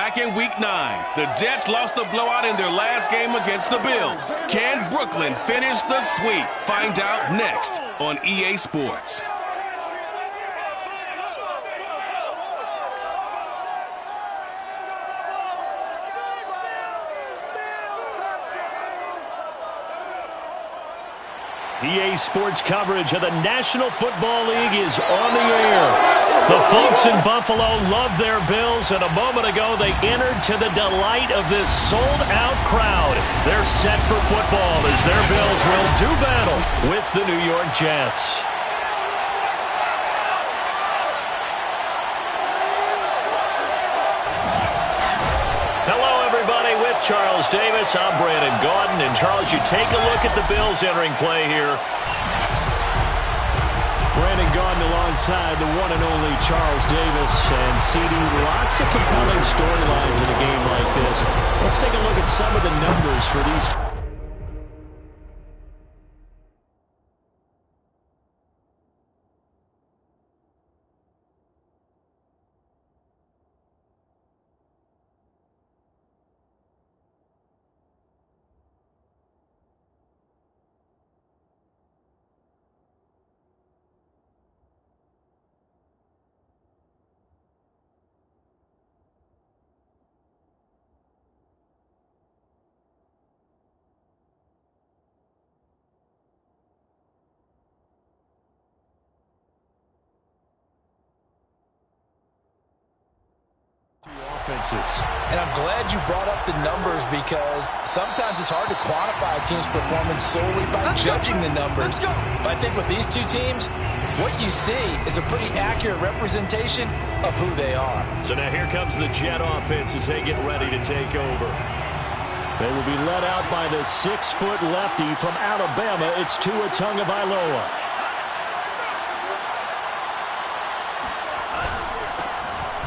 back in Week 9. The Jets lost a blowout in their last game against the Bills. Can Brooklyn finish the sweep? Find out next on EA Sports. EA Sports coverage of the National Football League is on the air. The folks in Buffalo love their Bills, and a moment ago they entered to the delight of this sold-out crowd. They're set for football as their Bills will do battle with the New York Jets. Charles Davis, I'm Brandon Gaudin, and Charles, you take a look at the Bills entering play here. Brandon Gaudin alongside the one and only Charles Davis, and CD, lots of compelling storylines in a game like this. Let's take a look at some of the numbers for these. Offenses. And I'm glad you brought up the numbers because sometimes it's hard to quantify a team's performance solely by judging the numbers. But I think with these two teams, what you see is a pretty accurate representation of who they are. So now here comes the Jet offense as they get ready to take over. They will be led out by the 6-foot lefty from Alabama. It's Tua Tagovailoa.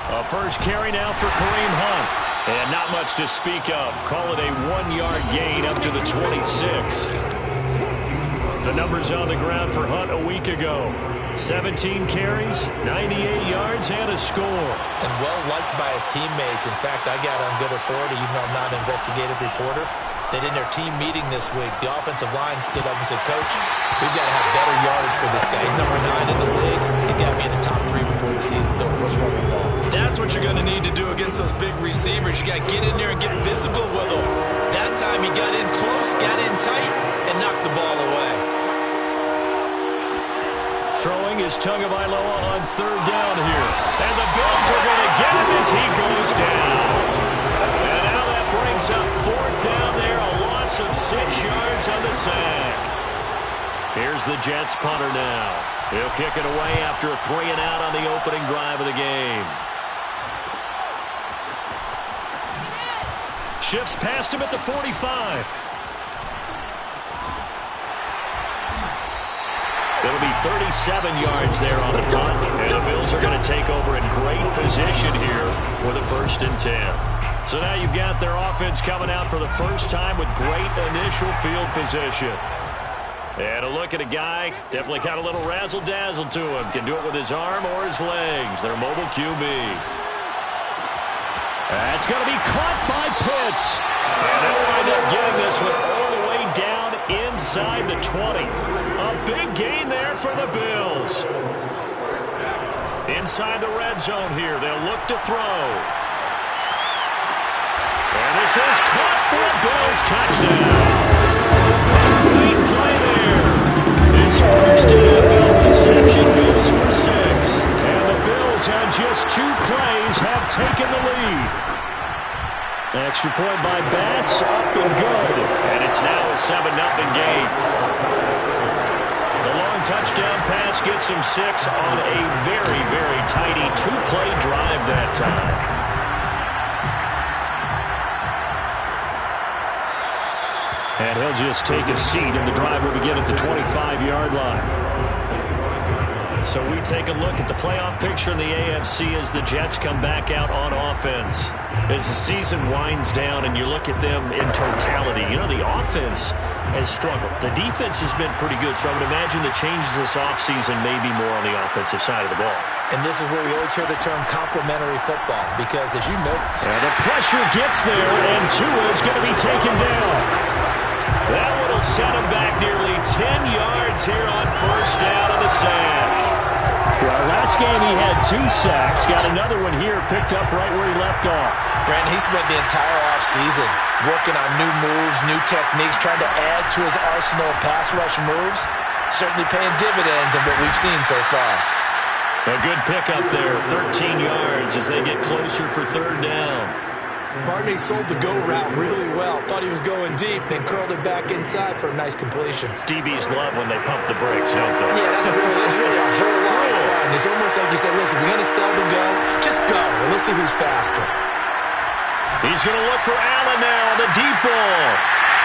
A first carry now for Kareem Hunt. And not much to speak of. Call it a 1-yard gain up to the 26. The numbers on the ground for Hunt a week ago. 17 carries, 98 yards, and a score. And well-liked by his teammates. In fact, I got on good authority, even though I'm not an investigative reporter, that in their team meeting this week, the offensive line stood up and said, Coach, we've got to have better yardage for this guy. He's number 9 in the league. He's got to be in the top 3 before the season's over. Let's run the ball. That's what you're going to need to do against those big receivers. You got to get in there and get physical with them. That time he got in close, got in tight, and knocked the ball away. Throwing is Tagovailoa on 3rd down here. And the Bills are going to get him as he goes down. And now that brings up 4th down there, a loss of 6 yards on the sack. Here's the Jets punter now. He'll kick it away after a 3-and-out on the opening drive of the game. Shifts past him at the 45. It'll be 37 yards there on the punt, and the Bills are going to take over in great position here with a 1st and 10. So now you've got their offense coming out for the first time with great initial field position. And a look at a guy, definitely got a little razzle-dazzle to him. Can do it with his arm or his legs. Their mobile QB. That's going to be caught by Pitts. And they'll wind up getting this one all the way down inside the 20. A big gain there for the Bills. Inside the red zone here, they'll look to throw. And this is caught for a Bills touchdown. Great play there. His first NFL reception goes for 6. And the Bills on just 2 plays have taken the lead. Extra point by Bass, up and good. And it's now a 7-0 game. The long touchdown pass gets him 6 on a very, very tidy 2-play drive that time. And he'll just take a seat, and the drive will begin at the 25-yard line. So we take a look at the playoff picture in the AFC as the Jets come back out on offense. As the season winds down and you look at them in totality, you know, the offense has struggled. The defense has been pretty good, so I would imagine the changes this offseason may be more on the offensive side of the ball. And this is where we always hear the term complementary football because, as you know, the pressure gets there, and Tua is going to be taken down. That one will set him back nearly 10 yards here on first down on the sack. Well, last game he had 2 sacks. Got another one here picked up right where he left off. Brandon, he spent the entire offseason working on new moves, new techniques, trying to add to his arsenal of pass rush moves. Certainly paying dividends in what we've seen so far. A good pickup there, 13 yards as they get closer for third down. Pardon me, sold the go route really well. Thought he was going deep, then curled it back inside for a nice completion. DBs love when they pump the brakes, don't they? Yeah, that's really a whole lot of fun. It's almost like you said, listen, we're going to sell the go. Just go. And let's see who's faster. He's going to look for Allen now on the deep ball.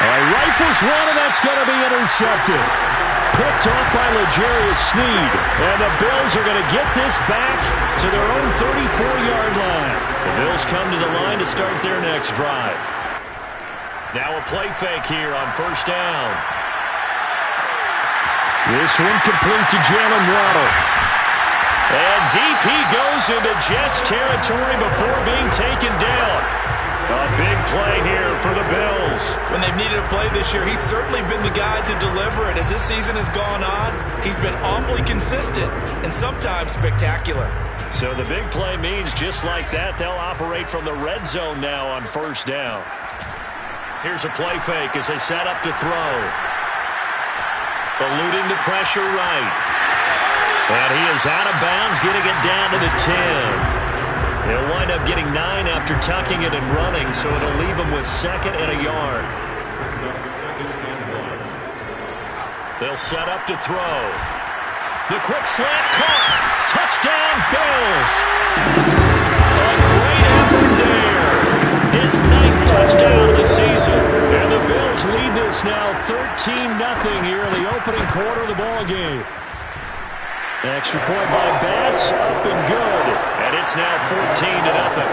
Rifles one, and that's going to be intercepted. Picked off by L'Jarius Sneed. And the Bills are going to get this back to their own 34-yard line. The Bills come to the line to start their next drive. Now a play fake here on first down. This one complete to Jalen Waddle. And deep he goes into Jets territory before being taken down. A big play here for the Bills. When they've needed a play this year, he's certainly been the guy to deliver it. As this season has gone on, he's been awfully consistent and sometimes spectacular. So the big play means just like that, they'll operate from the red zone now on first down. Here's a play fake as they set up to throw. Eluding the pressure right. And he is out of bounds, getting it down to the 10. He'll wind up getting 9 after tucking it and running, so it'll leave him with 2nd and a yard. They'll set up to throw. The quick slant caught. Touchdown, Bills. A great effort there. His 9th touchdown of the season. And the Bills lead this now 13-0 here in the opening quarter of the ball game. Extra point by Bass, up and good. And it's now 14-0.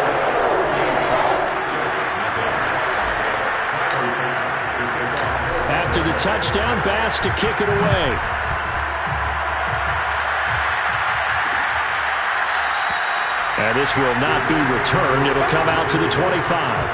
After the touchdown, Bass to kick it away. And this will not be returned. It'll come out to the 25.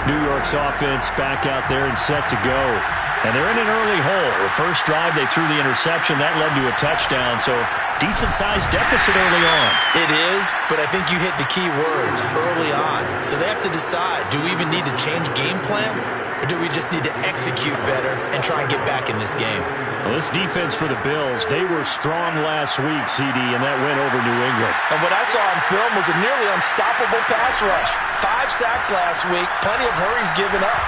New York's offense back out there and set to go. And they're in an early hole. The first drive, they threw the interception. That led to a touchdown, so decent-sized deficit early on. It is, but I think you hit the key words, early on. So they have to decide, do we even need to change game plan? Or do we just need to execute better and try and get back in this game? Well, this defense for the Bills, they were strong last week, CD, and that went over New England. And what I saw on film was a nearly unstoppable pass rush. 5 sacks last week, plenty of hurries given up.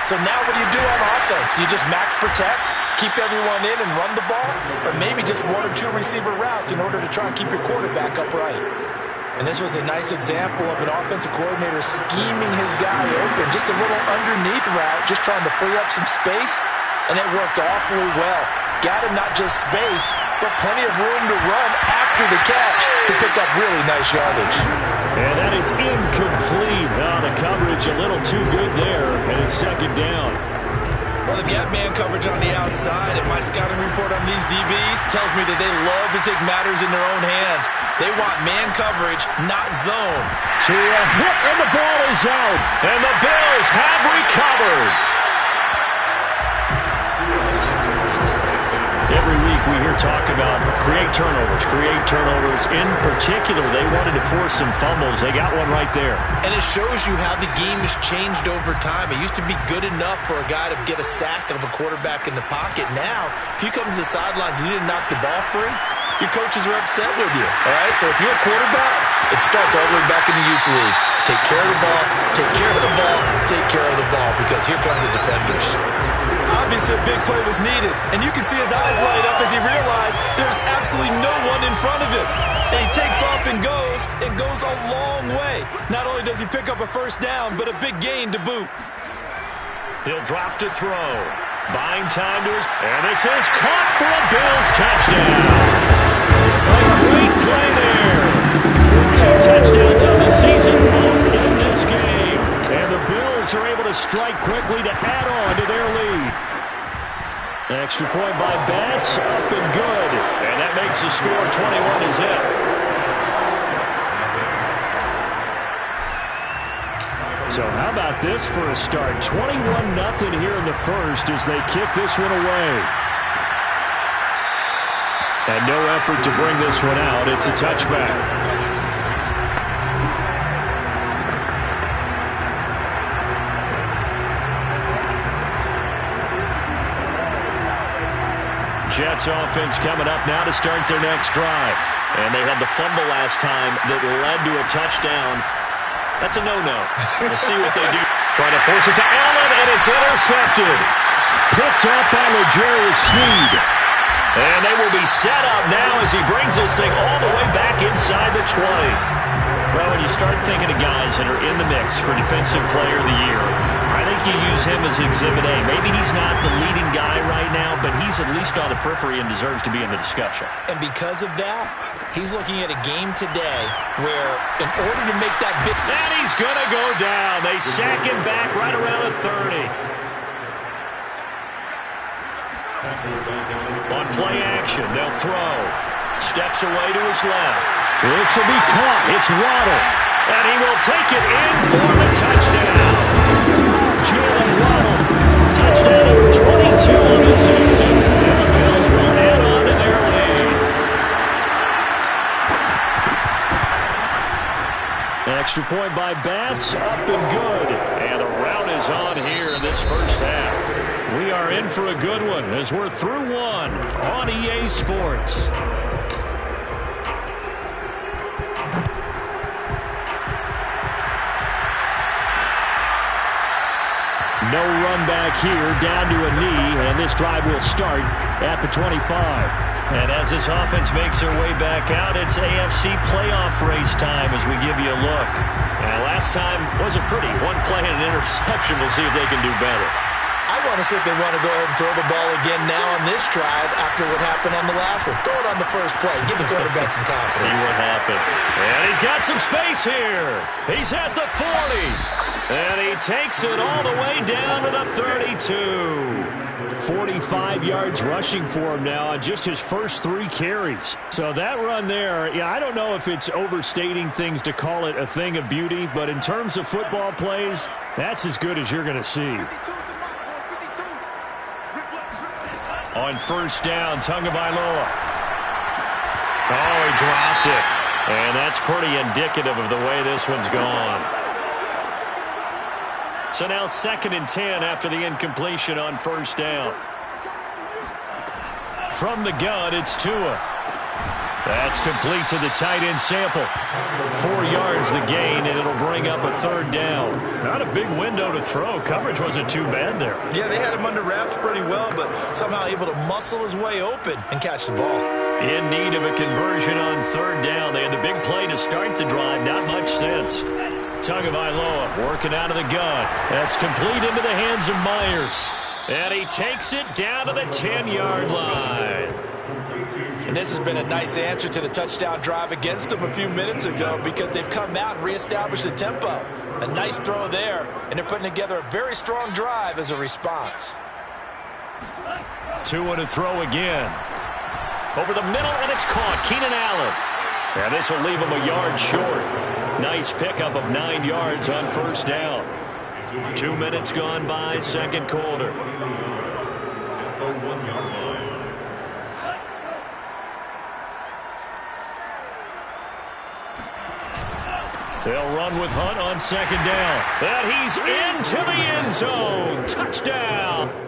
So now what do you do on offense? You just max protect, keep everyone in and run the ball, or maybe just 1 or 2 receiver routes in order to try and keep your quarterback upright. And this was a nice example of an offensive coordinator scheming his guy open. Just a little underneath route, just trying to free up some space, and it worked awfully well. Got him not just space, but plenty of room to run after the catch to pick up really nice yardage. And that is incomplete. Oh, the coverage a little too good there, and it's 2nd down. Well, they've got man coverage on the outside, and my scouting report on these DBs tells me that they love to take matters in their own hands. They want man coverage, not zone. To a hit, and the ball is out. And the Bills have recovered. Every week we hear talk about create turnovers. In particular, they wanted to force some fumbles. They got one right there. And it shows you how the game has changed over time. It used to be good enough for a guy to get a sack of a quarterback in the pocket. Now, if you come to the sidelines and you didn't knock the ball free, your coaches are upset with you. All right? So if you're a quarterback, it starts all the way back in the youth leagues. Take care of the ball, take care of the ball, take care of the ball, because here come the defenders. Obviously, a big play was needed, and you can see his eyes light up as he realized there's absolutely no one in front of him. And he takes off and goes a long way. Not only does he pick up a first down, but a big gain to boot. He'll drop to throw. Buying time to his... And this is caught for a Bills touchdown. A great play there. With 2 touchdowns on the season, both in this game. And the Bills are able to strike quickly to add on to their lead. Extra point by Bass, up and good. And that makes the score 21-0. So how about this for a start? 21-0 here in the first as they kick this one away. And no effort to bring this one out. It's a touchback. Jets offense coming up now to start their next drive. And they had the fumble last time that led to a touchdown. That's a no-no. We'll see what they do. Trying to force it to Allen, and it's intercepted. Picked up by L'Jarius Sneed. And they will be set up now as he brings this thing all the way back inside the 20. Well, when you start thinking of guys that are in the mix for Defensive Player of the Year, I think you use him as Exhibit A. Maybe he's not the leading guy right now, but he's at least on the periphery and deserves to be in the discussion. And because of that, he's looking at a game today where in order to make that big... And he's going to go down. They sack him back right around the 30. On play action, they'll throw. Steps away to his left. This will be caught. It's Waddle. And he will take it in for the touchdown. Jalen Waddle. Touchdown number 22 on the season. And the Bills will add on to their lead. Extra point by Bass. Up and good. And the rout is on here in this first half. We are in for a good one as we're through one on EA Sports. No run back here, down to a knee, and this drive will start at the 25. And as this offense makes their way back out, it's AFC playoff race time as we give you a look. And last time wasn't pretty. One play and an interception. We'll see if they can do better. I want to see if they want to go ahead and throw the ball again now on this drive after what happened on the last one. Throw it on the first play. Give the quarterback some confidence. See what happens. And he's got some space here. He's at the 40. And he takes it all the way down to the 32. 45 yards rushing for him now on just his first 3 carries. So that run there, yeah, I don't know if it's overstating things to call it a thing of beauty, but in terms of football plays, that's as good as you're going to see. On first down, Tagovailoa. Oh, he dropped it. And that's pretty indicative of the way this one's gone. So now 2nd and 10 after the incompletion on first down. From the gun, it's Tua. That's complete to the tight end Sample. 4 yards the gain, and it'll bring up a 3rd down. Not a big window to throw. Coverage wasn't too bad there. Yeah, they had him under wraps pretty well, but somehow able to muscle his way open and catch the ball. In need of a conversion on 3rd down. They had the big play to start the drive. Not much sense. Tagovailoa working out of the gun. That's complete into the hands of Myers. And he takes it down to the 10-yard line. And this has been a nice answer to the touchdown drive against them a few minutes ago because they've come out and reestablished the tempo. A nice throw there, and they're putting together a very strong drive as a response. 2 to throw again. Over the middle, and it's caught. Keenan Allen. And this will leave him a yard short. Nice pickup of 9 yards on first down. 2 minutes gone by, 2nd quarter. They'll run with Hunt on 2nd down. And he's into the end zone. Touchdown.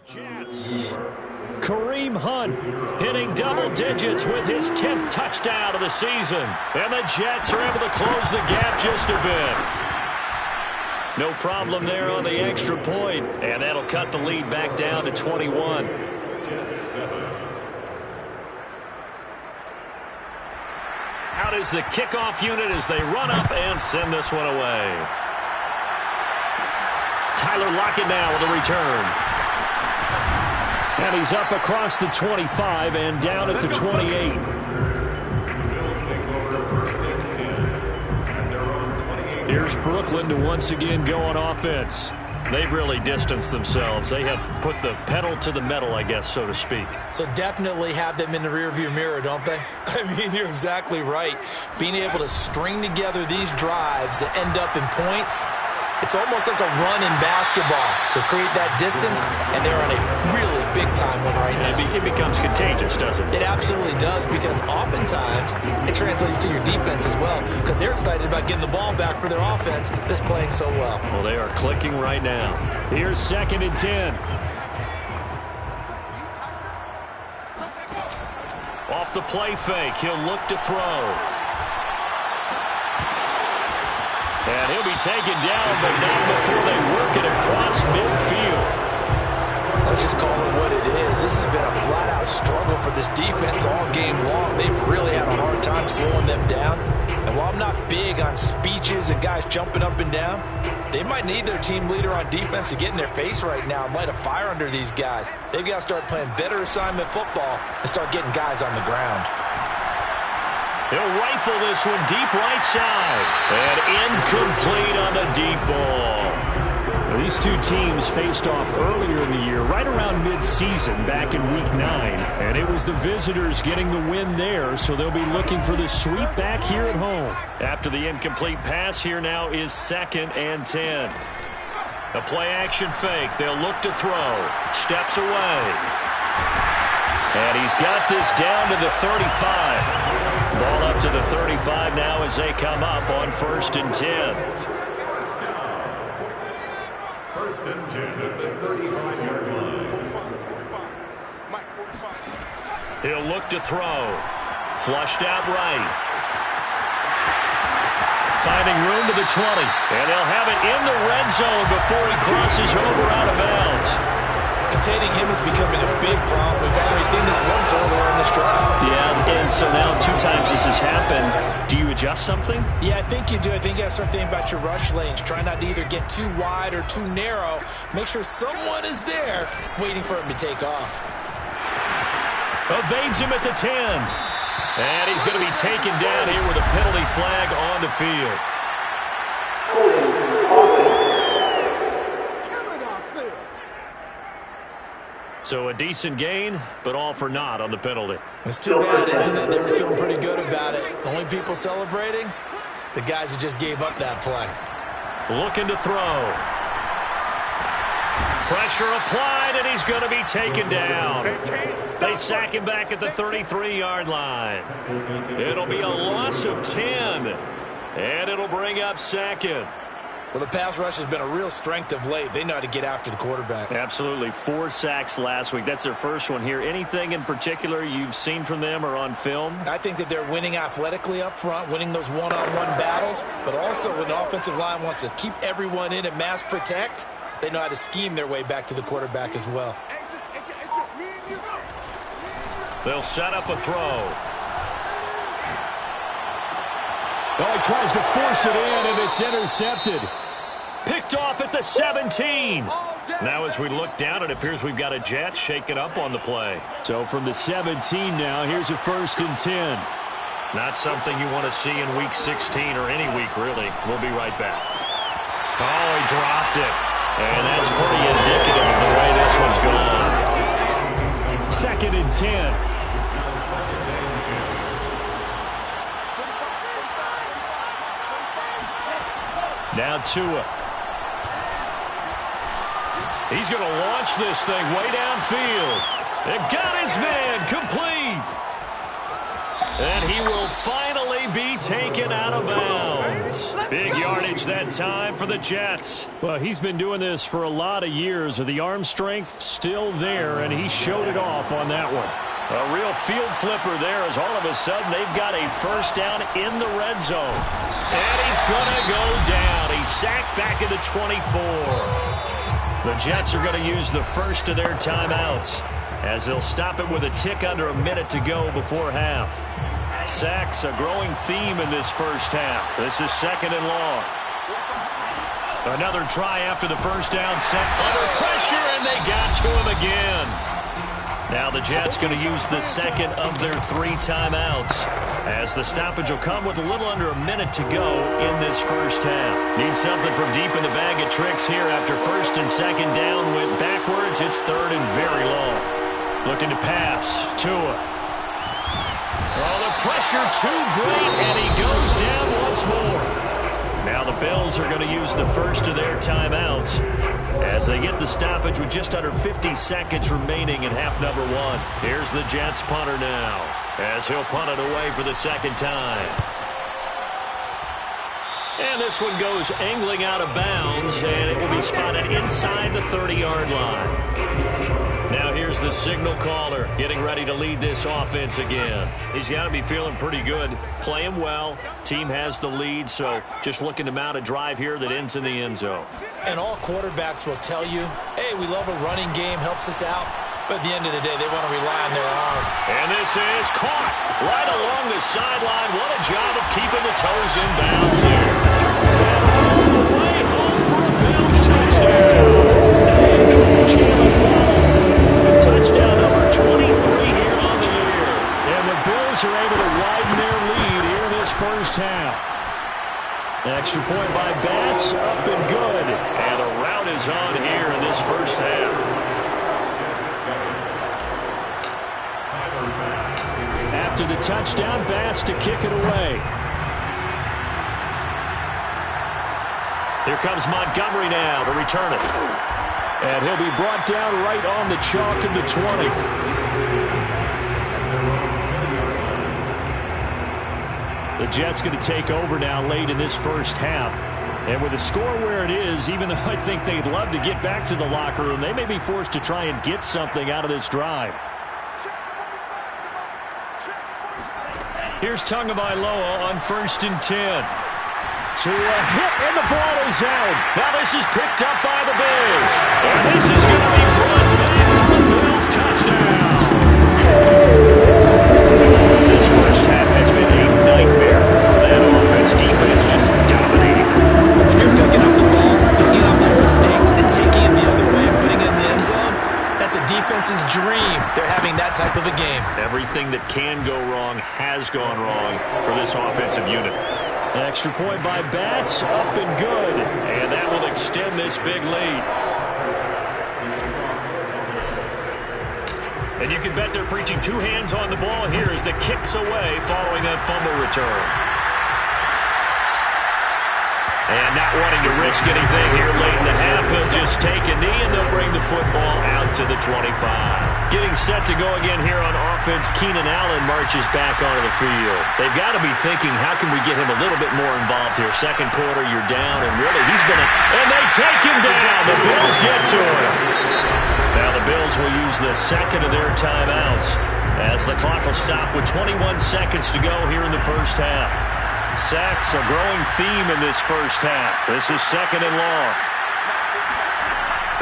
Jets. Kareem Hunt hitting double digits with his 10th touchdown of the season. And the Jets are able to close the gap just a bit. No problem there on the extra point. And that'll cut the lead back down to 21. Out is the kickoff unit as they run up and send this one away. Tyler Lockett now with a return. And he's up across the 25 and down at the 28. Here's Brooklyn to once again go on offense. They've really distanced themselves. They have put the pedal to the metal, I guess, so to speak. So definitely have them in the rearview mirror, don't they? I mean, you're exactly right. Being able to string together these drives that end up in points, it's almost like a run in basketball to create that distance, and they're on a really big-time one right now. It becomes contagious, doesn't it? It absolutely does, because oftentimes it translates to your defense as well, because they're excited about getting the ball back for their offense that's playing so well. Well, they are clicking right now. Here's 2nd and 10. Off the play fake, he'll look to throw. And he'll be taken down, but not before they work it across midfield. Let's just call it what it is. This has been a flat-out struggle for this defense all game long. They've really had a hard time slowing them down. And while I'm not big on speeches and guys jumping up and down, they might need their team leader on defense to get in their face right now and light a fire under these guys. They've got to start playing better assignment football and start getting guys on the ground. He'll rifle this one deep right side. And incomplete on the deep ball. These two teams faced off earlier in the year, right around mid-season, back in Week 9. And it was the visitors getting the win there, so they'll be looking for the sweep back here at home. After the incomplete pass, here now is 2nd and 10. A play-action fake. They'll look to throw. Steps away. And he's got this down to the 35. Ball up to the 35 now as they come up on 1st and 10. 1st and 10 at the 35-yard line. He'll look to throw. Flushed out right. Finding room to the 20. And they'll have it in the red zone before he crosses over out of bounds. Containing him is becoming a big problem. We've already seen this once earlier in this drive. Yeah, and so now 2 times this has happened. Do you adjust something? Yeah, I think you do. I think you have to start thinking about your rush lanes. Try not to either get too wide or too narrow. Make sure someone is there waiting for him to take off. Evades him at the 10. And he's going to be taken down here with a penalty flag on the field. So a decent gain, but all for naught on the penalty. It's too bad, isn't it? They were feeling pretty good about it. The only people celebrating, the guys who just gave up that play. Looking to throw. Pressure applied, and he's going to be taken down. They sack him back at the 33-yard line. It'll be a loss of 10, and it'll bring up 2nd. Well, the pass rush has been a real strength of late. They know how to get after the quarterback. Absolutely. 4 sacks last week. That's their first one here. Anything in particular you've seen from them or on film? I think that they're winning athletically up front, winning those one-on-one battles, but also when the offensive line wants to keep everyone in and mass protect, they know how to scheme their way back to the quarterback as well. They'll set up a throw. Oh, he tries to force it in, and it's intercepted. Picked off at the 17. Now as we look down, it appears we've got a Jet shaken up on the play. So from the 17 now, here's a 1st and 10. Not something you want to see in Week 16 or any week, really. We'll be right back. Oh, he dropped it. And that's pretty indicative of the way this one's gone. 2nd and 10. Now Tua. He's going to launch this thing way downfield. They've got his man complete. And he will finally be taken out of bounds. Bills. Big yardage that time for the Jets. Well, he's been doing this for a lot of years. The arm strength still there, and he showed it off on that one. A real field flipper there as all of a sudden they've got a first down in the red zone. And he's going to go down. He's sacked back at the 24. The Jets are going to use the first of their timeouts as they'll stop it with a tick under a minute to go before half. Sacks a growing theme in this first half. This is second and long. Another try after the first down set. Under pressure, and they got to him again. Now the Jets going to use the second of their 3 timeouts as the stoppage will come with a little under a minute to go in this first half. Need something from deep in the bag of tricks here after first and second down went backwards. It's third and very long. Looking to pass. Tua. Oh, the pressure too great, and he goes down once more. Now the Bills are going to use the first of their timeouts as they get the stoppage with just under 50 seconds remaining in half number 1. Here's the Jets punter now as he'll punt it away for the second time. And this one goes angling out of bounds, and it will be spotted inside the 30-yard line. Now here's the signal caller getting ready to lead this offense again. He's got to be feeling pretty good, playing well. Team has the lead, so just looking to mount a drive here that ends in the end zone. And all quarterbacks will tell you, hey, we love a running game, helps us out. But at the end of the day, they want to rely on their arm. And this is caught right along the sideline. What a job of keeping the toes in bounds here. And all the way home for a Bills touchdown. Touchdown number 23 here on the year. And the Bills are able to widen their lead here in this first half. Extra point by Bass, up and good. And a rout is on here in this first half. After the touchdown, Bass to kick it away. Here comes Montgomery now to return it. And he'll be brought down right on the chalk of the 20. The Jets going to take over now late in this first half. And with the score where it is, even though I think they'd love to get back to the locker room, they may be forced to try and get something out of this drive. Here's Tagovailoa on 1st and 10. To a hit, and the ball is out. Now this is picked up by the Bills. And this is going to be brought back for a Bills touchdown. This first half has been a nightmare for that offense. Defense just dominating. When you're picking up the ball, picking up your mistakes, and taking it the other way and putting it in the end zone, that's a defense's dream. They're having that type of a game. Everything that can go wrong has gone wrong for this offensive unit. Extra point by Bass, up and good. And that will extend this big lead. And you can bet they're preaching 2 hands on the ball here as the kick's away following that fumble return. And not wanting to risk anything here late in the half, he'll just take a knee and they'll bring the football out to the 25. Getting set to go again here on offense, Keenan Allen marches back onto the field. They've got to be thinking, how can we get him a little bit more involved here? Second quarter, you're down, and really, he's going to... And they take him down. The Bills get to him. Now the Bills will use the second of their timeouts as the clock will stop with 21 seconds to go here in the first half. Sacks a growing theme in this first half. This is second and long.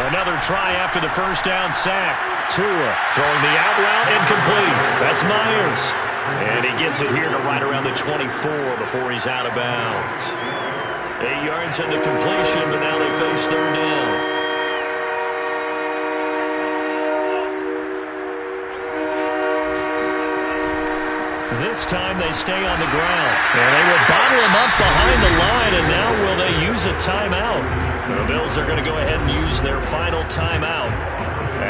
Another try after the first down sack. Tua throwing the out route incomplete. That's Myers. And he gets it here to right around the 24 before he's out of bounds. 8 yards in the completion, but now they face third down. This time they stay on the ground. And they will bottle him up behind the line, and now will they use a timeout? The Bills are going to go ahead and use their final timeout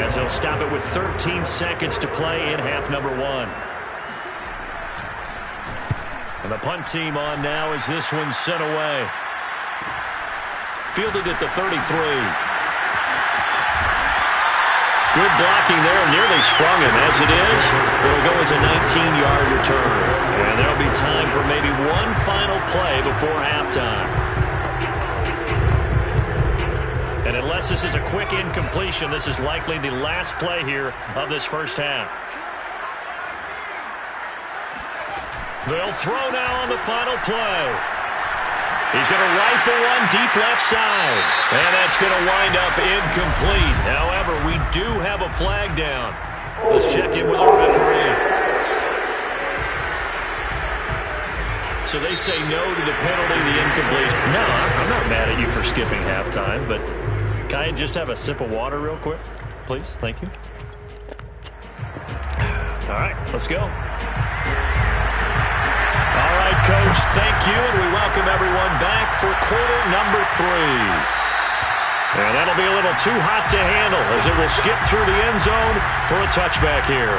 as they'll stop it with 13 seconds to play in half number 1. And the punt team on now as this one's sent away. Fielded at the 33. Good blocking there, nearly sprung him. As it is, it'll go as a 19-yard return. And there'll be time for maybe one final play before halftime. And unless this is a quick incompletion, this is likely the last play here of this first half. They'll throw now on the final play. He's going to rifle one deep left side. And that's going to wind up incomplete. However, we do have a flag down. Let's check in with our referee. So they say no to the penalty, the incompletion. No, I'm not mad at you for skipping halftime, but can I just have a sip of water real quick? Please, thank you. All right, let's go. All right, Coach, thank you, and we welcome everyone back for quarter number 3. And that'll be a little too hot to handle as it will skip through the end zone for a touchback here.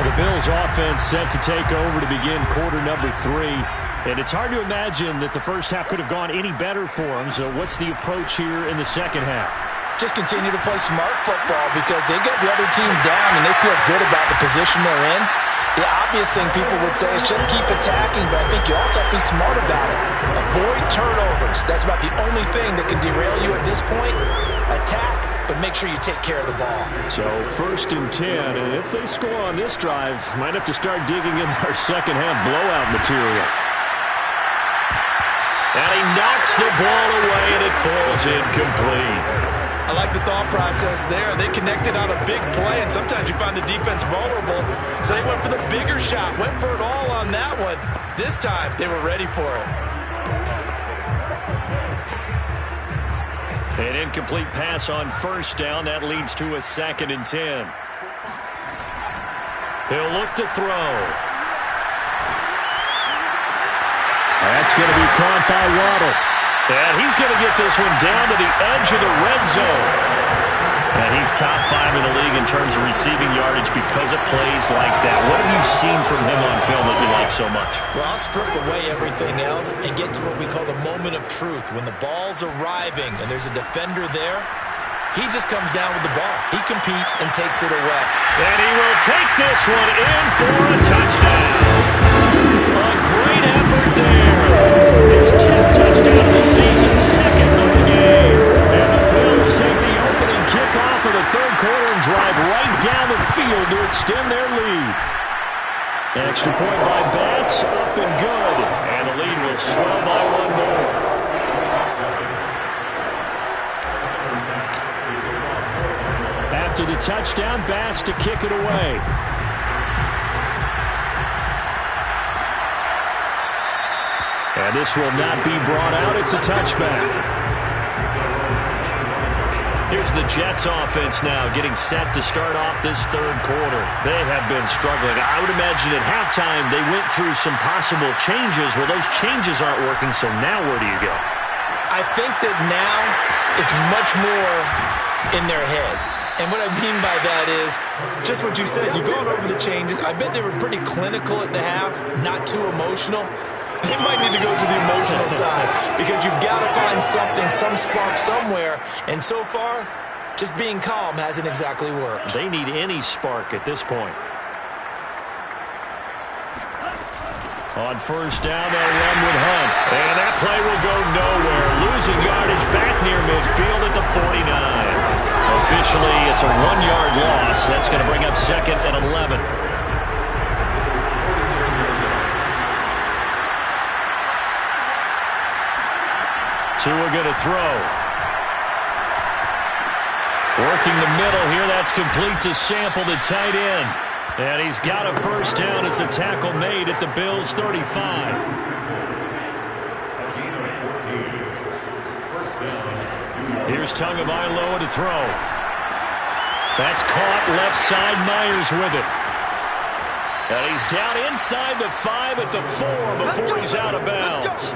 The Bills' offense set to take over to begin quarter number 3. And it's hard to imagine that the first half could have gone any better for them. So what's the approach here in the second half? Just continue to play smart football because they got the other team down and they feel good about the position they're in. The obvious thing people would say is just keep attacking, but I think you also have to be smart about it. Avoid turnovers. That's about the only thing that can derail you at this point. Attack, but make sure you take care of the ball. So 1st and 10, and if they score on this drive, might have to start digging in our second half blowout material. And he knocks the ball away, and it falls incomplete. I like the thought process there. They connected on a big play, and sometimes you find the defense vulnerable. So they went for the bigger shot, went for it all on that one. This time, they were ready for it. An incomplete pass on 1st down. That leads to a 2nd and 10. He'll look to throw. That's going to be caught by Waddle. And he's going to get this one down to the edge of the red zone. And he's top 5 in the league in terms of receiving yardage because of plays like that. What have you seen from him on film that you like so much? Well, I'll strip away everything else and get to what we call the moment of truth. When the ball's arriving and there's a defender there, he just comes down with the ball. He competes and takes it away. And he will take this one in for a touchdown. A great effort there. His 10th touchdown of the season, 2nd of the game. And the Bills take the opening kickoff of the 3rd quarter and drive right down the field to extend their lead. Extra point by Bass, up and good. And the lead will swell by 1 more. After the touchdown, Bass to kick it away. And this will not be brought out. It's a touchback. Here's the Jets offense now getting set to start off this 3rd quarter. They have been struggling. I would imagine at halftime they went through some possible changes. Well, those changes aren't working, so now where do you go? I think that now it's much more in their head. And what I mean by that is just what you said. You've gone over the changes. I bet they were pretty clinical at the half, not too emotional. They might need to go to the emotional side because you've got to find something, some spark somewhere. And so far, just being calm hasn't exactly worked. They need any spark at this point. On 1st down, they'll run with Hunt. And that play will go nowhere. Losing yardage back near midfield at the 49. Officially, it's a 1-yard loss. That's going to bring up 2nd and 11. Tua going to throw. Working the middle here. That's complete to Sample, the tight end. And he's got a 1st down as a tackle made at the Bills' 35. Here's Tagovailoa to throw. That's caught left side. Myers with it. And he's down inside the 5 at the 4 before he's out of bounds.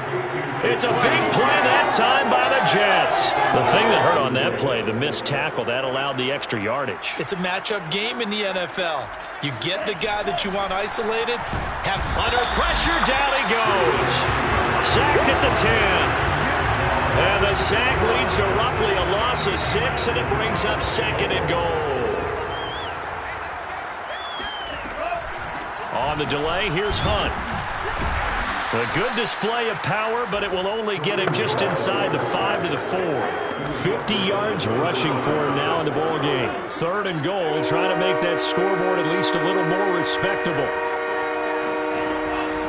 It's a big play that time by the Jets. The thing that hurt on that play, the missed tackle, that allowed the extra yardage. It's a matchup game in the NFL. You get the guy that you want isolated. Under pressure, down he goes. Sacked at the 10. And the sack leads to roughly a loss of 6, and it brings up 2nd and goal. On the delay, here's Hunt. A good display of power, but it will only get him just inside the 5 to the 4. 50 yards rushing for him now in the ball game. 3rd and goal, trying to make that scoreboard at least a little more respectable.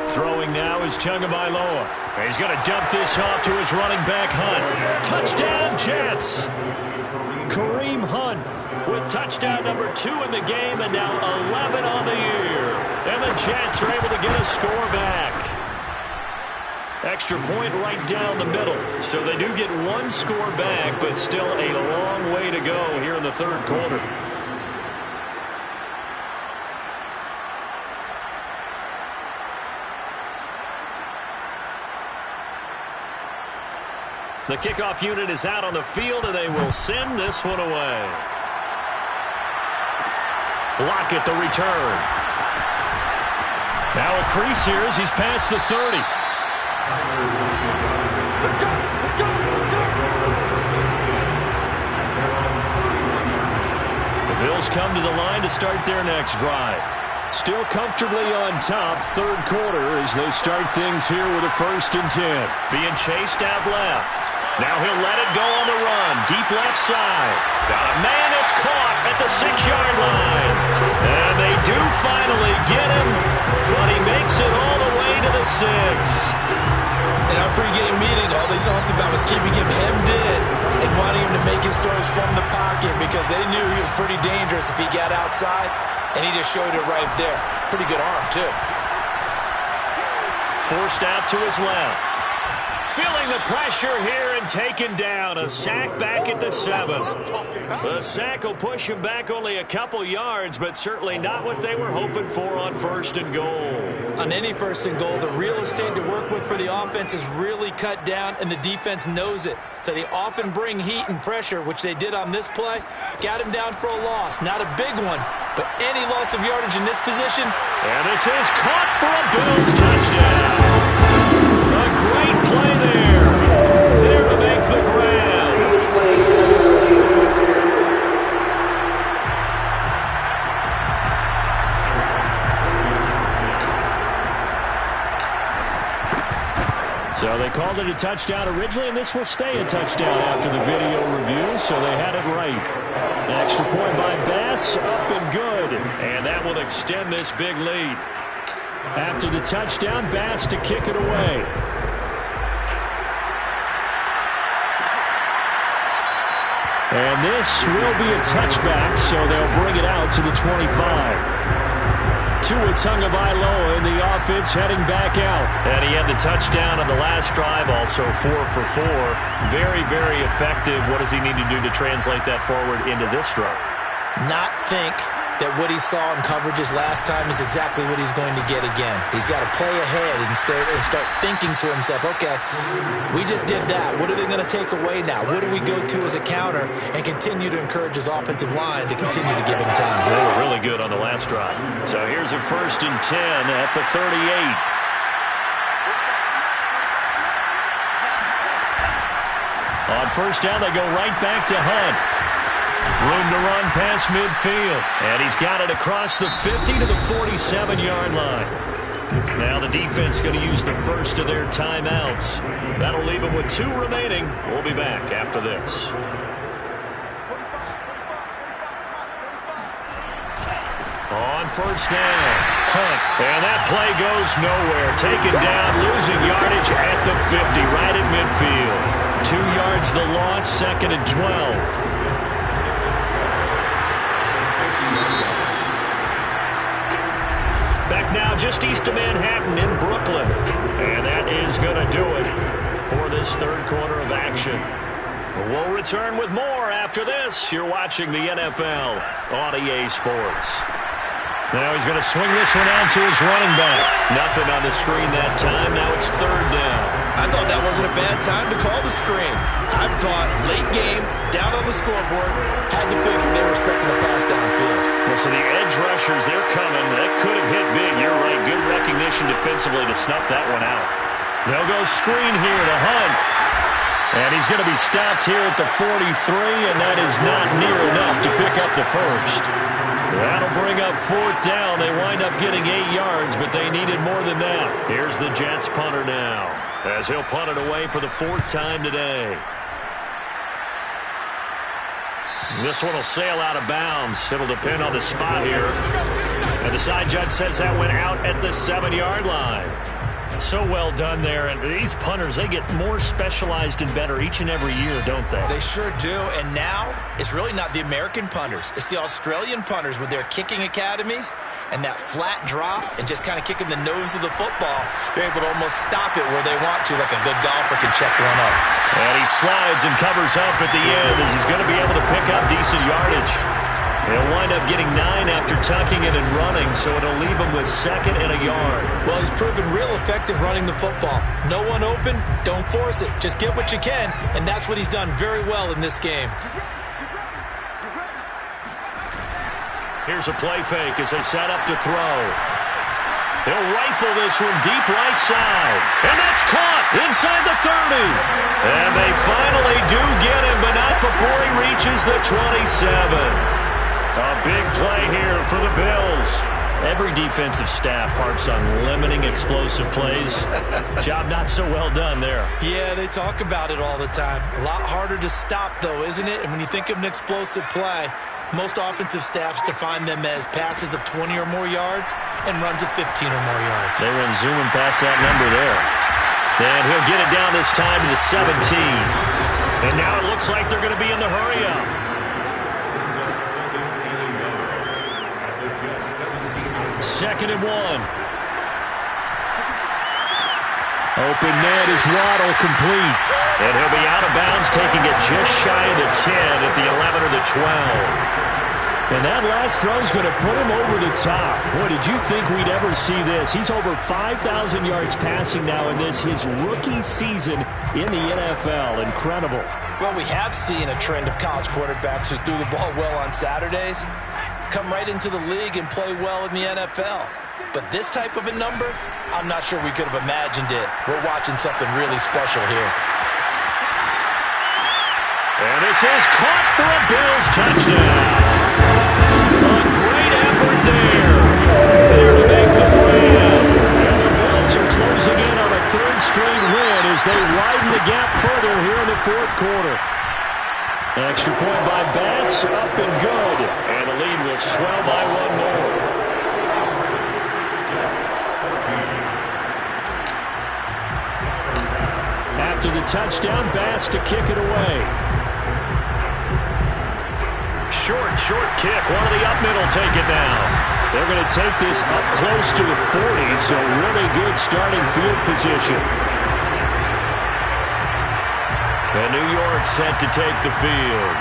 Throwing now is Tagovailoa. He's going to dump this off to his running back, Hunt. Touchdown, Jets! Kareem Hunt with touchdown number 2 in the game, and now 11 on the year. And the Jets are able to get a score back. Extra point right down the middle. So they do get 1 score back, but still a long way to go here in the 3rd quarter. The kickoff unit is out on the field, and they will send this one away. Lockett the return. Now a crease here as he's past the 30. Let's go! Let's go! Let's go! The Bills come to the line to start their next drive. Still comfortably on top, 3rd quarter as they start things here with a 1st and 10. Being chased out left. Now he'll let it go on the run. Deep left side. Got a man that's caught at the 6-yard line. And they do finally get him, but he makes it all the way to the 6. In our pregame meeting, all they talked about was keeping him hemmed in and wanting him to make his throws from the pocket because they knew he was pretty dangerous if he got outside, and he just showed it right there. Pretty good arm, too. Forced out to his left. Feeling the pressure here and taken down. A sack back at the 7. The sack will push him back only a couple yards, but certainly not what they were hoping for on 1st and goal. On any 1st and goal, the real estate to work with for the offense is really cut down, and the defense knows it. So they often bring heat and pressure, which they did on this play. Got him down for a loss. Not a big one, but any loss of yardage in this position. And this is caught for a Bills touchdown. A great play there. There to make the grab. So they called it a touchdown originally, and this will stay a touchdown after the video review, so they had it right. An extra point by Bass, up and good. And that will extend this big lead. After the touchdown, Bass to kick it away. And this will be a touchback, so they'll bring it out to the 25. Tua Tagovailoa in the offense heading back out. And he had the touchdown on the last drive, also 4 for 4. Very, very effective. What does he need to do to translate that forward into this drive? Not think that what he saw in coverages last time is exactly what he's going to get again. He's got to play ahead and start thinking to himself, okay, we just did that. What are they going to take away now? What do we go to as a counter? And continue to encourage his offensive line to continue to give him time. They were really good on the last drive. So here's a 1st and 10 at the 38. On 1st down, they go right back to Hunt. Room to run past midfield. And he's got it across the 50 to the 47-yard line. Now the defense going to use the first of their timeouts. That'll leave them with 2 remaining. We'll be back after this. On 1st down, Hunt. And that play goes nowhere. Taken down, losing yardage at the 50, right at midfield. 2 yards the loss, 2nd and 12. Back now just east of Manhattan in Brooklyn. And that is going to do it for this 3rd quarter of action. We'll return with more after this. You're watching the NFL on EA Sports. Now he's going to swing this one out to his running back. Nothing on the screen that time. Now it's 3rd down. I thought that wasn't a bad time to call the screen. I thought late game, down on the scoreboard, had to figure they were expecting a pass downfield. Well, so the edge rushers, they're coming. That could have hit big. You're right. Good recognition defensively to snuff that one out. They'll go screen here to Hunt. And he's going to be stopped here at the 43, and that is not near enough to pick up the 1st. That'll bring up 4th down. They wind up getting 8 yards, but they needed more than that. Here's the Jets punter now, as he'll punt it away for the 4th time today. This one will sail out of bounds. It'll depend on the spot here. And the side judge says that went out at the 7-yard line. So well done there. And these punters, they get more specialized and better each and every year, don't they? They sure do. And now it's really not the American punters. It's the Australian punters with their kicking academies and that flat drop and just kind of kicking the nose of the football. They're able to almost stop it where they want to, like a good golfer can check one up. And he slides and covers up at the end as he's going to be able to pick up decent yardage. He'll wind up getting 9 after tucking it and running, so it'll leave him with 2nd and a yard. Well, he's proven real effective running the football. No one open, don't force it. Just get what you can, and that's what he's done very well in this game. Here's a play fake as they set up to throw. He'll rifle this one deep right side. And that's caught inside the 30. And they finally do get him, but not before he reaches the 27. A big play here for the Bills. Every defensive staff harps on limiting explosive plays. Job not so well done there. Yeah, they talk about it all the time. A lot harder to stop, though, isn't it? And when you think of an explosive play, most offensive staffs define them as passes of 20 or more yards and runs of 15 or more yards. They went zooming past that number there. And he'll get it down this time to the 17. And now it looks like they're going to be in the hurry-up. 2nd and 1. Open net is Waddle complete. And he'll be out of bounds, taking it just shy of the 10 at the 11 or the 12. And that last throw is going to put him over the top. Boy, did you think we'd ever see this? He's over 5,000 yards passing now in this, his rookie season in the NFL. Incredible. Well, we have seen a trend of college quarterbacks who threw the ball well on Saturdays come right into the league and play well in the NFL. But this type of a number, I'm not sure we could have imagined it. We're watching something really special here. And this is caught for a Bills touchdown. A great effort there. There to make the grab. And the Bills are closing in on a 3rd straight win as they widen the gap further here in the 4th quarter. Extra point by Bass, up and good. And the lead will swell by 1 more. After the touchdown, Bass to kick it away. Short kick. One of the up middle take it down. They're going to take this up close to the 40, so really good starting field position. And New York set to take the field.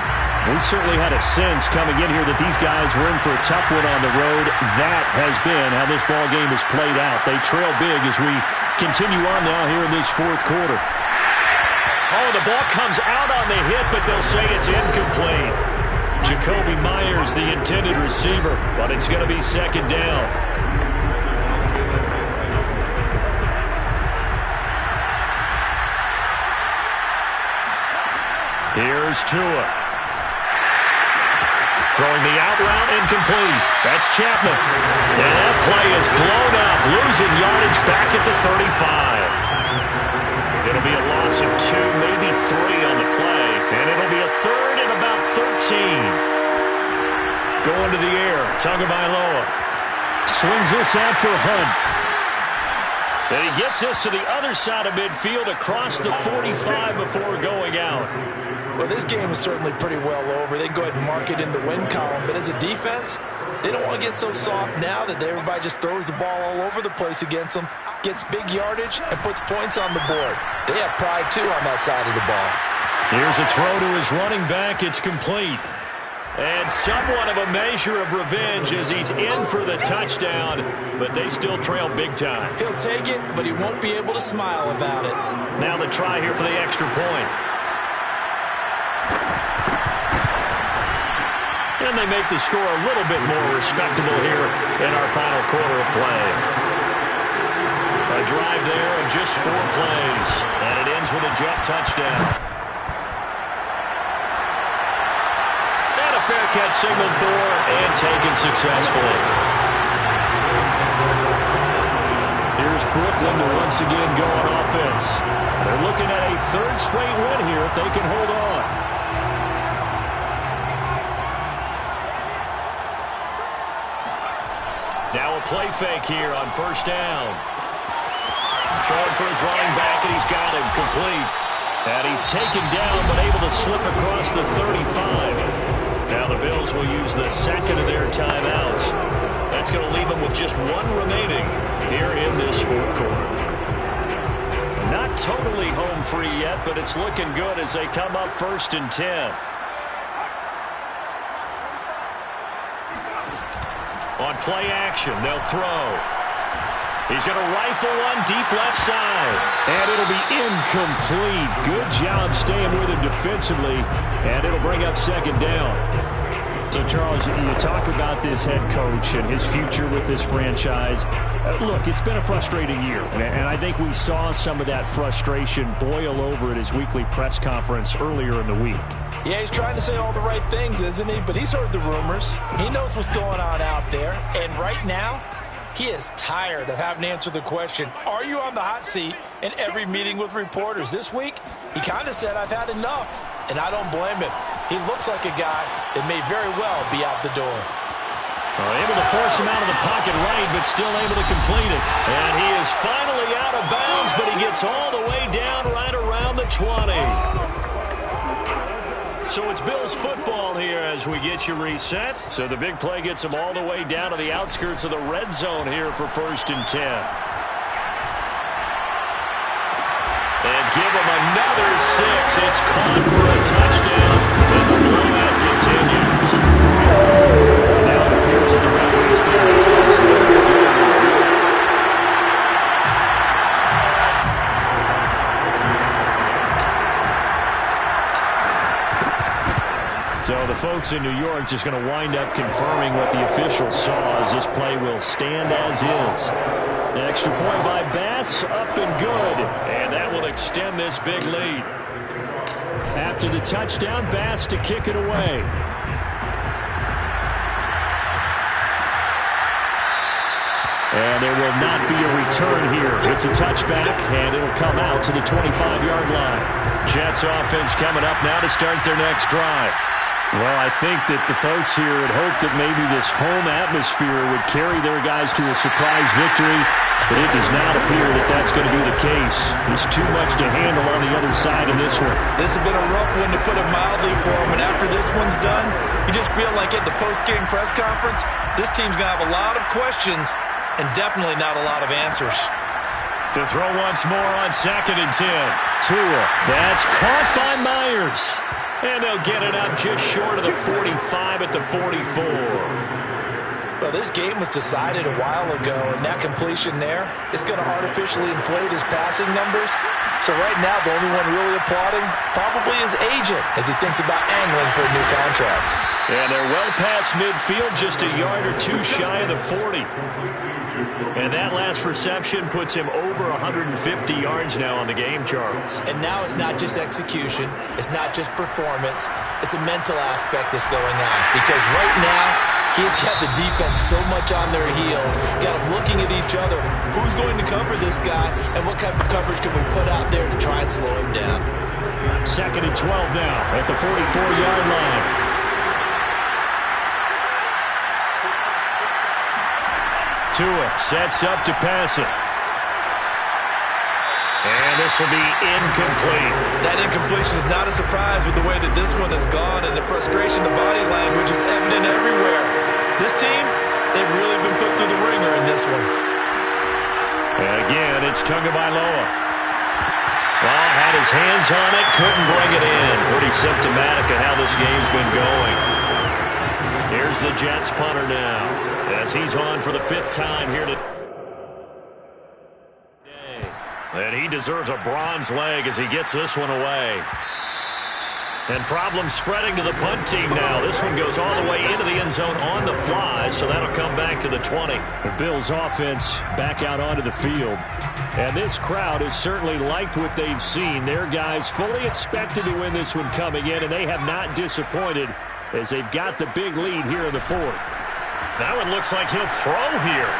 We certainly had a sense coming in here that these guys were in for a tough one on the road. That has been how this ball game has played out. They trail big as we continue on now here in this 4th quarter. Oh, the ball comes out on the hit, but they'll say it's incomplete. Jacoby Myers, the intended receiver, but it's going to be 2nd down. Here's Tua. Throwing the out route incomplete. That's Chapman. And that play is blown up, losing yardage back at the 35. It'll be a loss of 2, maybe 3 on the play. And it'll be a 3rd and about 13. Going to the air. Tagovailoa swings this out for Hunt. And he gets this to the other side of midfield across the 45 before going out. Well, this game is certainly pretty well over. They can go ahead and mark it in the win column. But as a defense, they don't want to get so soft now that everybody just throws the ball all over the place against them, gets big yardage, and puts points on the board. They have pride, too, on that side of the ball. Here's a throw to his running back. It's complete. And somewhat of a measure of revenge as he's in for the touchdown, but they still trail big time. He'll take it, but he won't be able to smile about it. Now the try here for the extra point. And they make the score a little bit more respectable here in our final quarter of play. A drive there of just 4 plays, and it ends with a Jet touchdown. And a fair catch signaled for and taken successfully. Here's Brooklyn to once again go on offense. They're looking at a third straight win here if they can hold on. Now a play fake here on first down. Throwing for his running back, and he's got him complete. And he's taken down, but able to slip across the 35. Now the Bills will use the second of their timeouts. That's going to leave them with just one remaining here in this fourth quarter. Not totally home free yet, but it's looking good as they come up 1st and 10. On play action, they'll throw. He's going to rifle one deep left side. And it'll be incomplete. Good job staying with him defensively. And it'll bring up 2nd down. So, Charles, you talk about this head coach and his future with this franchise. Look, it's been a frustrating year. And I think we saw some of that frustration boil over at his weekly press conference earlier in the week. Yeah, he's trying to say all the right things, isn't he? But he's heard the rumors. He knows what's going on out there. And right now, he is tired of having to answer the question, are you on the hot seat in every meeting with reporters? This week, he kind of said, I've had enough, and I don't blame him. He looks like a guy that may very well be out the door. Able to force him out of the pocket right, but still able to complete it. And he is finally out of bounds, but he gets all the way down right around the 20. So it's Bills football here as we get you reset. So the big play gets them all the way down to the outskirts of the red zone here for 1st and 10. And give them another 6. It's caught for a touchdown. And the blowout continues. Now it appears that the referee's been So the folks in New York just going to wind up confirming what the officials saw as this play will stand as is. An extra point by Bass, up and good. And that will extend this big lead. After the touchdown, Bass to kick it away. And there will not be a return here. It's a touchback, and it'll come out to the 25-yard line. Jets offense coming up now to start their next drive. Well, I think that the folks here had hoped that maybe this home atmosphere would carry their guys to a surprise victory, but it does not appear that that's going to be the case. There's too much to handle on the other side in this one. This has been a rough one to put it mildly for them, and after this one's done, you just feel like at the post-game press conference, this team's going to have a lot of questions and definitely not a lot of answers. To throw once more on 2nd and 10. Tua, that's caught by Myers. And they'll get it up just short of the 45 at the 44. Well, this game was decided a while ago, and that completion there is going to artificially inflate his passing numbers. So right now, the only one really applauding probably his agent as he thinks about angling for a new contract. And they're well past midfield, just a yard or two shy of the 40. And that last reception puts him over 150 yards now on the game, Charles. And now it's not just execution. It's not just performance. It's a mental aspect that's going on. Because right now, he's got the defense so much on their heels, got them looking at each other. Who's going to cover this guy, and what type of coverage can we put out there to try and slow him down? 2nd and 12 now at the 44-yard line. Tua sets up to pass it. And this will be incomplete. That incompletion is not a surprise with the way that this one has gone, and the frustration, the body language is evident everywhere. This team, they've really been put through the ringer in this one. And again, it's Tagovailoa. Well, had his hands on it, couldn't bring it in. Pretty symptomatic of how this game's been going. Here's the Jets punter now, as he's on for the 5th time here today. And he deserves a bronze leg as he gets this one away. And problems spreading to the punt team now. This one goes all the way into the end zone on the fly, so that'll come back to the 20. The Bills offense back out onto the field. And this crowd has certainly liked what they've seen. Their guys fully expected to win this one coming in, and they have not disappointed as they've got the big lead here in the fourth. That one looks like he'll throw here.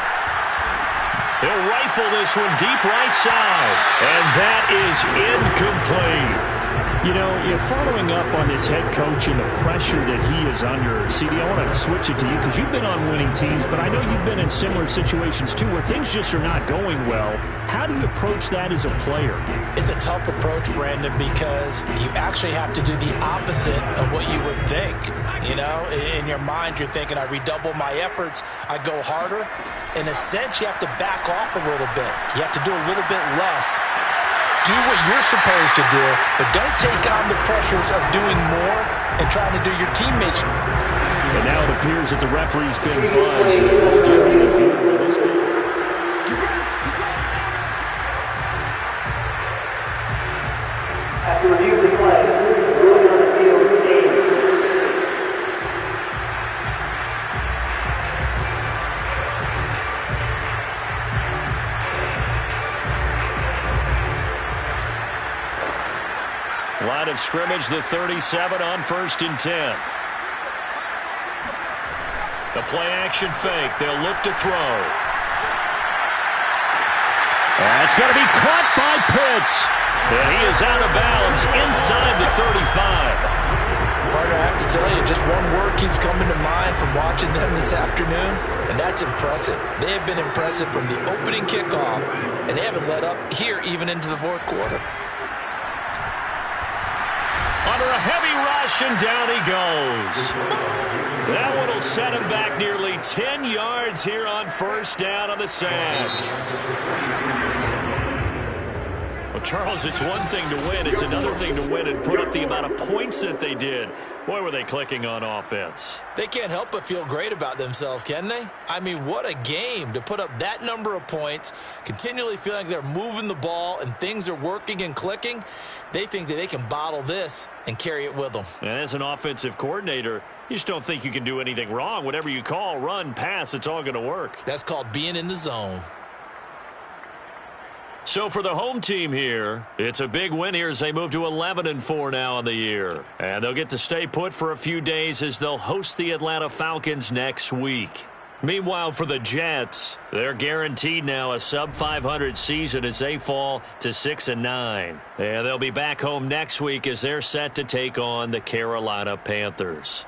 He'll rifle this one deep right side. And that is incomplete. You know, following up on this head coach and the pressure that he is under, CD, I want to switch it to you because you've been on winning teams, but I know you've been in similar situations too where things just are not going well. How do you approach that as a player? It's a tough approach, Brandon, because you actually have to do the opposite of what you would think. You know, in your mind, you're thinking, I redouble my efforts, I go harder. In a sense, you have to back off a little bit. You have to do a little bit less. Do what you're supposed to do, but don't take on the pressures of doing more and trying to do your teammates. And now it appears that the referee's been buzzed. After review of the play, ruling on the field stated. Line of scrimmage, the 37 on 1st and 10. The play-action fake. They'll look to throw. That's going to be caught by Pitts. And he is out of bounds inside the 35. Partner, I have to tell you, just one word keeps coming to mind from watching them this afternoon, and that's impressive. They have been impressive from the opening kickoff, and they haven't let up here even into the fourth quarter. Under a heavy rush, and down he goes. That one will set him back nearly 10 yards here on 1st down on the sack. Well, Charles, it's one thing to win. It's another thing to win and put up the amount of points that they did. Boy, were they clicking on offense. They can't help but feel great about themselves, can they? I mean, what a game to put up that number of points, continually feeling like they're moving the ball and things are working and clicking. They think that they can bottle this and carry it with them. And as an offensive coordinator, you just don't think you can do anything wrong. Whatever you call, run, pass, it's all going to work. That's called being in the zone. So for the home team here, it's a big win here as they move to 11-4 now on the year. And they'll get to stay put for a few days as they'll host the Atlanta Falcons next week. Meanwhile, for the Jets, they're guaranteed now a sub-500 season as they fall to 6-9. And they'll be back home next week as they're set to take on the Carolina Panthers.